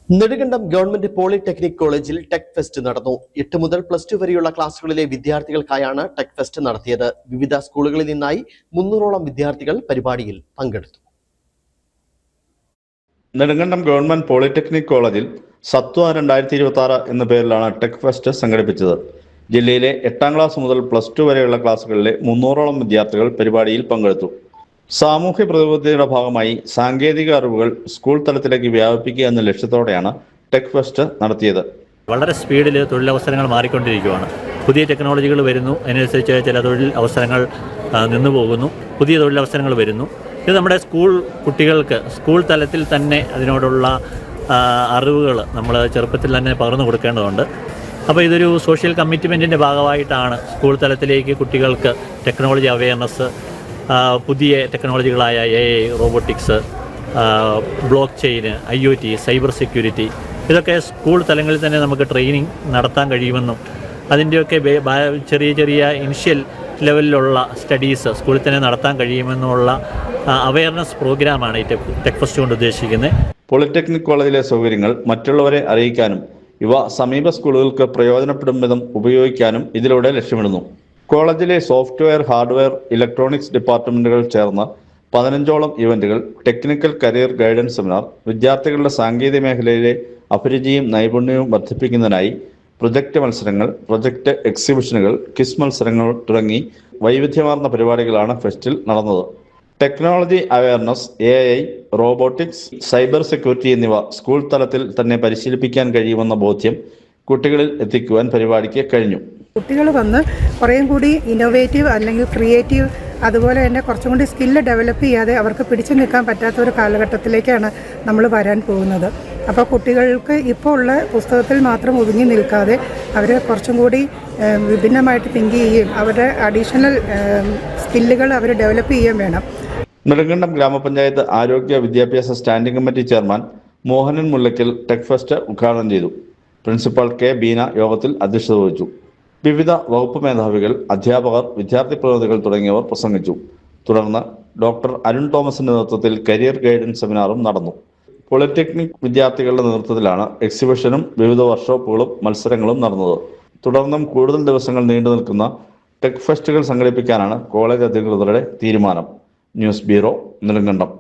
Nedumkandam government polytechnic കോളേജിൽ tech fest നടന്നു. 8 മുതൽ +2 വരെയുള്ള ക്ലാസുകളിലെ വിദ്യാർത്ഥികൾക്കായാണ് ടെക് ഫെസ്റ്റ് നടത്തിയത്. വിവിധ സ്കൂളുകളിൽ നിന്നായി 300ഓളം വിദ്യാർത്ഥികൾ പരിപാടിയിൽ പങ്കെടുത്തു. നെടുങ്കണ്ടം ഗവൺമെന്റ് പോളിടെക്നിക് കോളേജിൽ സത്വ 2026 എന്ന പേരിലാണ് ടെക് ഫെസ്റ്റ് സംഘടിപ്പിച്ചത്. ജില്ലയിലെ 8ാം ക്ലാസ് മുതൽ +2 വരെയുള്ള ക്ലാസുകളിലെ 300ഓളം വിദ്യാർത്ഥികൾ പരിപാടിയിൽ പങ്കെടുത്തു. സാമൂഹ്യ പ്രതിബദ്ധതയുടെ ഭാഗമായി സാങ്കേതിക അറിവുകൾ സ്കൂൾ തലത്തിലേക്ക് വ്യാപിപ്പിക്കുക എന്ന ലക്ഷ്യത്തോടെയാണ് ടെക് ഫെസ്റ്റ് നടത്തിയത്. വളരെ സ്പീഡിൽ തൊഴിലവസരങ്ങൾ മാറിക്കൊണ്ടിരിക്കുകയാണ്. പുതിയ ടെക്നോളജികൾ വരുന്നു, അതിനനുസരിച്ച് ചില തൊഴിൽ അവസരങ്ങൾ നിന്നു പോകുന്നു, പുതിയ തൊഴിലവസരങ്ങൾ വരുന്നു. ഇത് നമ്മുടെ സ്കൂൾ കുട്ടികൾക്ക് സ്കൂൾ തലത്തിൽ തന്നെ അതിനോടുള്ള അറിവുകൾ നമ്മൾ ചെറുപ്പത്തിൽ തന്നെ പകർന്നു കൊടുക്കേണ്ടതുണ്ട്. അപ്പോൾ ഇതൊരു സോഷ്യൽ കമ്മിറ്റ്മെൻറ്റിൻ്റെ ഭാഗമായിട്ടാണ് സ്കൂൾ തലത്തിലേക്ക് കുട്ടികൾക്ക് ടെക്നോളജി അവെയർനെസ്, പുതിയ ടെക്നോളജികളായ AI, robotics, block chain, IoT, cyber security, ഇതൊക്കെ സ്കൂൾ തലങ്ങളിൽ തന്നെ നമുക്ക് ട്രെയിനിങ് നടത്താൻ കഴിയുമെന്നും അതിൻ്റെയൊക്കെ ചെറിയ ചെറിയ ഇനിഷ്യൽ ലെവലിലുള്ള സ്റ്റഡീസ് സ്കൂളിൽ തന്നെ നടത്താൻ കഴിയുമെന്നുള്ള അവെയർനെസ് പ്രോഗ്രാമാണ് ഈ ടെക് ഫെസ്റ്റ് കൊണ്ട് ഉദ്ദേശിക്കുന്നത്. പോളിടെക്നിക് കോളേജിലെ സൗകര്യങ്ങൾ മറ്റുള്ളവരെ അറിയിക്കാനും ഇവ സമീപ സ്കൂളുകൾക്ക് പ്രയോജനപ്പെടും വിധം ഉപയോഗിക്കാനും ഇതിലൂടെ ലക്ഷ്യമിടുന്നു. കോളേജിലെ സോഫ്റ്റ്വെയർ, ഹാർഡ്വെയർ, ഇലക്ട്രോണിക്സ് ഡിപ്പാർട്ട്മെന്റുകൾ ചേർന്ന് 15ഓളം ഇവന്റുകൾ, ടെക്നിക്കൽ കരിയർ ഗൈഡൻസ് സെമിനാർ, വിദ്യാർത്ഥികളുടെ സാങ്കേതിക മേഖലയിലെ അഭിരുചിയും നൈപുണ്യവും വർദ്ധിപ്പിക്കുന്നതിനായി പ്രൊജക്ട് മത്സരങ്ങൾ, പ്രൊജക്ട് എക്സിബിഷനുകൾ, ക്വിസ് മത്സരങ്ങൾ തുടങ്ങി വൈവിധ്യമാർന്ന പരിപാടികളാണ് ഫെസ്റ്റിൽ നടന്നത്. Technology awareness, AI, robotics, cyber security എന്നിവ സ്കൂൾ തലത്തിൽ തന്നെ പരിശീലിപ്പിക്കാൻ കഴിയുമെന്ന ബോധ്യം കുട്ടികളിൽ എത്തിക്കുവാൻ പരിപാടിക്ക് കഴിഞ്ഞു. കുട്ടികൾ വന്ന് കുറേയും കൂടി ഇന്നോവേറ്റീവ് അല്ലെങ്കിൽ ക്രിയേറ്റീവ്, അതുപോലെ തന്നെ കുറച്ചും കൂടി സ്കില്ല് ഡെവലപ്പ് ചെയ്യാതെ അവർക്ക് പിടിച്ചു നിൽക്കാൻ പറ്റാത്ത ഒരു കാലഘട്ടത്തിലേക്കാണ് നമ്മൾ വരാൻ പോകുന്നത്. അപ്പോൾ കുട്ടികൾക്ക് ഇപ്പോൾ ഉള്ള പുസ്തകത്തിൽ മാത്രം ഒതുങ്ങി നിൽക്കാതെ അവർ കുറച്ചും കൂടി വിഭിന്നമായിട്ട് തിങ്ക് ചെയ്യുകയും അവരുടെ അഡീഷണൽ സ്കില്ലുകൾ അവർ ഡെവലപ്പ് ചെയ്യുകയും വേണം. നെടുങ്കണ്ടം ഗ്രാമപഞ്ചായത്ത് ആരോഗ്യ വിദ്യാഭ്യാസ standing committee chairman Mohanan Mullackal tech fest ഉദ്ഘാടനം ചെയ്തു. Principal K. ബീന യോഗത്തിൽ അധ്യക്ഷത വഹിച്ചു. വിവിധ വകുപ്പ് മേധാവികൾ, അധ്യാപകർ, വിദ്യാർത്ഥി പ്രതിനിധികൾ തുടങ്ങിയവർ പ്രസംഗിച്ചു. തുടർന്ന് ഡോക്ടർ അരുൺ തോമസിന്റെ നേതൃത്വത്തിൽ കരിയർ ഗൈഡൻസ് സെമിനാറും നടന്നു. പോളിടെക്നിക് വിദ്യാർത്ഥികളുടെ നേതൃത്വത്തിലാണ് എക്സിബിഷനും വിവിധ വർക്ക്ഷോപ്പുകളും മത്സരങ്ങളും നടന്നത്. തുടർന്നും കൂടുതൽ ദിവസങ്ങൾ നീണ്ടു നിൽക്കുന്ന ടെക് ഫെസ്റ്റുകൾ സംഘടിപ്പിക്കാനാണ് കോളേജ് അധികൃതരുടെ തീരുമാനം. News bureau, Nedumkandam.